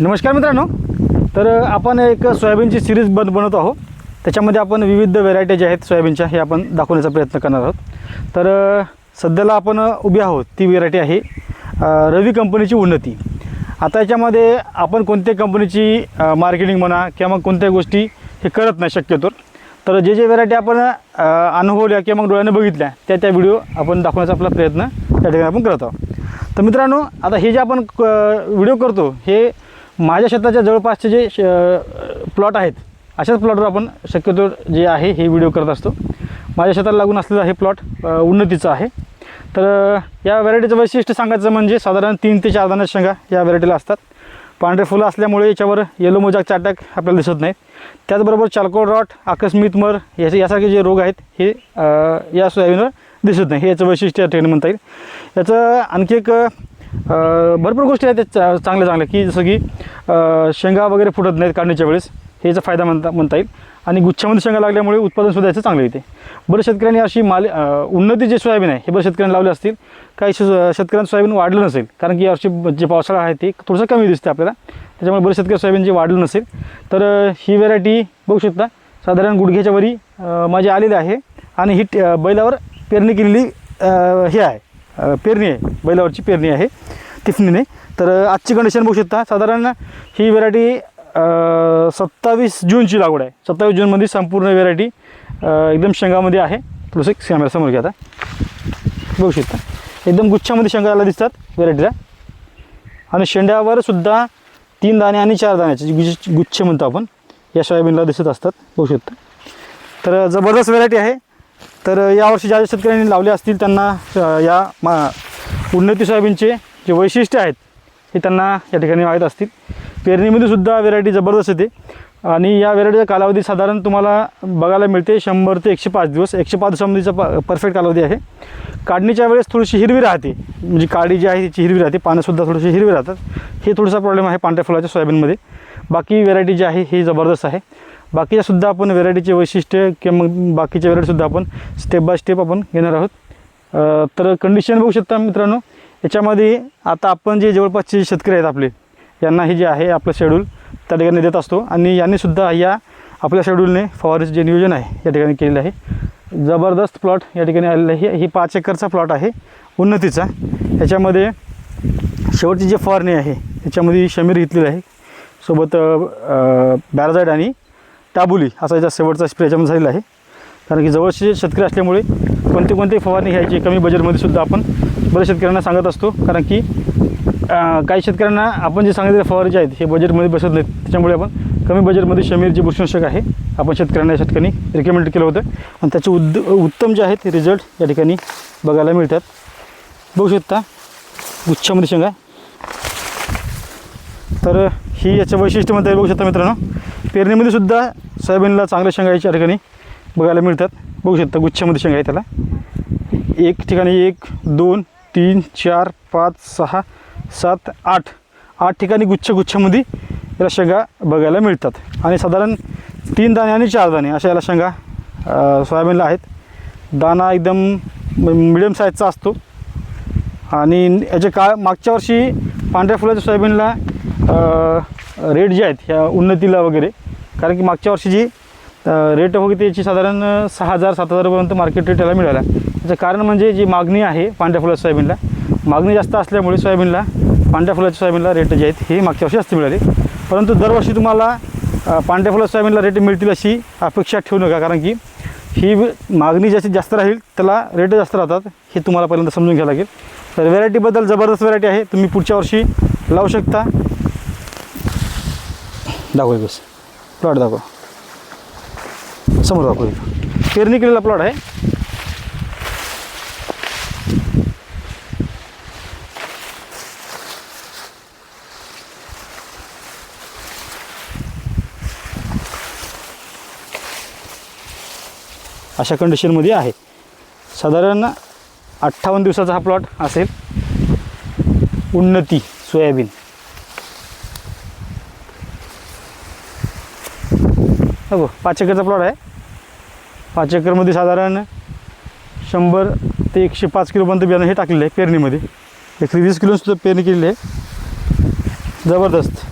नमस्कार मित्रांनो, तर आपण एक सोयाबीनची सिरीज बनवत आहोत. त्याच्यामध्ये आपण विविध व्हेरायटी ज्या आहेत सोयाबीनच्या हे आपण दाखवण्याचा प्रयत्न करणार आहोत. तर सध्याला आपण उभी आहोत ती व्हेरायटी आहे रवी कंपनीची उन्नती. आता याच्यामध्ये आपण कोणत्या कंपनीची मार्केटिंग म्हणा किंवा मग कोणत्या गोष्टी हे करत नाही शक्यतो. तर जे व्हेरायटी आपण अनुभवल्या किंवा मग डोळ्याने बघितल्या त्या व्हिडिओ आपण दाखवण्याचा आपला प्रयत्न त्या ठिकाणी आपण करत आहोत. तर मित्रांनो, आता हे जे आपण व्हिडिओ करतो हे माझ्या शेताच्या जवळपासचे जे प्लॉट आहेत अशाच प्लॉटवर आपण शक्यतो जे आहे हे व्हिडिओ करत असतो. माझ्या शेताला लागून असलेला हे प्लॉट उन्नतीचा आहे. तर या व्हरायटीचं वैशिष्ट्य सांगायचं म्हणजे साधारण 3 ते 4 दाणे शेंगा या व्हरायटीला असतात. पांढरे फुलं असल्यामुळे याच्यावर येलो मोजाकचे अटॅक आपल्याला दिसत नाहीत. त्याचबरोबर चालकोड रॉट, आकस्मिक मर यासारखे जे रोग आहेत हे या सोयाबीनवर दिसत नाही. हे याचं वैशिष्ट्य या ठिकाणी म्हणता येईल. याचं आणखी एक भरपूर गोष्टी आहेत चांगल्या की जसं की शेंगा वगैरे फुटत नाहीत काढण्याच्या वेळेस, हे याचा फायदा म्हणता येईल. आणि गुच्छामध्ये शेंगा लागल्यामुळे उत्पादनसुद्धा याचं चांगलं येते. बऱ्याच शेतकऱ्यांनी अशी उन्नती जे सोयाबीन आहे हे बऱ्याच शेतकऱ्यांनी लावले असतील. काही शेतकऱ्यांचं सोयाबीन वाढलं नसेल, कारण की यावर्षी जे पावसाळा आहे ते थोडंसं कमी दिसते आपल्याला, त्याच्यामुळे बरेच शेतकरी सोयाबीन जे वाढलं नसेल. तर ही व्हेरायटी बघू शकता साधारण गुडघ्याच्या वरी माझी आलेली आहे. आणि ही बैलावर पेरणी केलेली हे आहे, पेरणी आहे, बैलावरची पेरणी आहे तिफणीने. तर आजची कंडिशन बघू शकता. साधारण ही व्हेरायटी 27 जूनची लागवड आहे. 27 जूनमध्ये संपूर्ण व्हेरायटी एकदम शेंगामध्ये आहे. थोडंसं कॅमेरा समोर घ्या, आता बघू शकता एकदम गुच्छामध्ये शेंगाला दिसतात व्हेरायटीला. आणि शेंड्यावर सुद्धा 3 दाणे आणि 4 दाण्याचे गुच्छ म्हणतो आपण या सोयाबीनला दिसत असतात, बघू शकता. तर जबरदस्त व्हेरायटी आहे. तर यावर्षी ज्या शेतकऱ्यांनी लावले असतील त्यांना या उन्नती सोयाबीनचे जे वैशिष्ट्य आहेत हे त्यांना या ठिकाणी माहीत असतील. पेरणीमध्ये सुद्धा व्हेरायटी जबरदस्त येते. आणि या व्हेरायटीचा कालावधी साधारण तुम्हाला बघायला मिळते 100 ते 105 दिवस. 105 दिवसामध्येचा परफेक्ट कालावधी आहे. काढणीच्या वेळेस थोडीशी हिरवी राहते, म्हणजे काडी जी आहे तिची हिरवी राहते, पानंसुद्धा थोडीशी हिरवी राहतात. हे थोडासा प्रॉब्लेम आहे पांढऱ्या फुलाच्या सोयाबीनमध्ये. बाकी व्हेरायटी जी आहे ही जबरदस्त आहे. बाकीच्यासुद्धा आपण व्हेरायटीचे वैशिष्ट्य किंवा मग बाकीच्या व्हेरायटीसुद्धा आपण स्टेप बाय स्टेप आपण घेणार आहोत. तर कंडिशन बघू शकता मित्रांनो. याच्यामध्ये आता आपण जे जवळपासचे शेतकरी आहेत आपले, यांना हे जे आहे आपलं शेड्यूल त्या ठिकाणी देत असतो. आणि यांनीसुद्धा या आपल्या शेड्यूलने फवारणीचं जे नियोजन आहे या ठिकाणी केलेलं आहे. जबरदस्त प्लॉट या ठिकाणी आलेलं आहे. ही 5 एकरचा प्लॉट आहे उन्नतीचा. याच्यामध्ये शेवटची जी फवारणी आहे याच्यामध्ये शमीर घेतलेलं आहे, सोबत बॅराझाईड आणि टाबुली असा याचा शेवटचा स्प्रे याच्यामध्ये झालेला आहे. कारण की जवळचे शेतकरी असल्यामुळे कोणती फवारणी घ्यायची कमी बजेटमध्ये सुद्धा आपण बऱ्याच शेतकऱ्यांना सांगत असतो. कारण की काही शेतकऱ्यांना आपण जे सांगितलेले फवारे जे आहेत हे बजेटमध्ये बसत नाहीत, त्याच्यामुळे आपण कमी बजेटमध्ये शमीर जे बुरशीनाशक आहे आपण शेतकऱ्यांना या ठिकाणी रिकमेंड केलं होतं. आणि त्याचे उत्तम जे आहेत रिझल्ट या ठिकाणी बघायला मिळतात. बघू शकता गुच्छामध्ये शेंगा. तर ही याचं वैशिष्ट्य म्हणता येईल. बघू शकता मित्रांनो, पेरणीमध्ये सुद्धा सोयाबीनला चांगल्या शेंगा याच्या ठिकाणी बघायला मिळतात. बघू शकता गुच्छामध्ये शेंगा आहे त्याला. एक ठिकाणी 1 2 3 4 5 6 7 8 ठिकाणी गुच्छामध्ये याला शेंगा बघायला मिळतात. आणि साधारण 3 दाणे आणि 4 दाणे अशा याला शेंगा सोयाबीनला आहेत. दाणा एकदम मिडियम साईजचा असतो. आणि याचे मागच्या वर्षी पांढऱ्या फुलाच्या सोयाबीनला रेट जे आहेत ह्या उन्नतीला वगैरे, कारण की मागच्या वर्षी जी रेट होती त्याची साधारण 6,000-7,000 पर्यंत मार्केट रेट याला मिळाला. याचं कारण म्हणजे जी मागणी आहे पांढऱ्या फुलाच्या सोयाबीनला, मागणी जास्त असल्यामुळे सोयाबीनला पांढऱ्या फुलाच्या सोयाबीनला रेट जे आहेत हे मागच्या वर्षी जास्त मिळाले. परंतु दरवर्षी तुम्हाला पांढऱ्या फुलाच्या सोयाबीनला रेट मिळतील अशी अपेक्षा ठेवू नका, कारण की ही मागणी जास्तीत जास्त राहील त्याला रेट जास्त राहतात, हे तुम्हाला पहिल्यांदा समजून घ्यावं लागेल. तर व्हेरायटीबद्दल जबरदस्त व्हेरायटी आहे, तुम्ही पुढच्या वर्षी लावू शकता. दाखवा बस प्लॉट दाखवा, समोर दाखवा. पेरणी केलेला प्लॉट आहे. अशा कंडिशनमध्ये आहे. साधारण 58 दिवसाचा हा प्लॉट असेल. उन्नती सोयाबीन. हो, 5 एकरचा प्लॉट आहे. 5 एकरमध्ये साधारण 100 ते 105 किलोपर्यंत बियाणं हे टाकलेलं आहे पेरणीमध्ये. 120 किलो सुद्धा पेरणी केलेली आहे. जबरदस्त.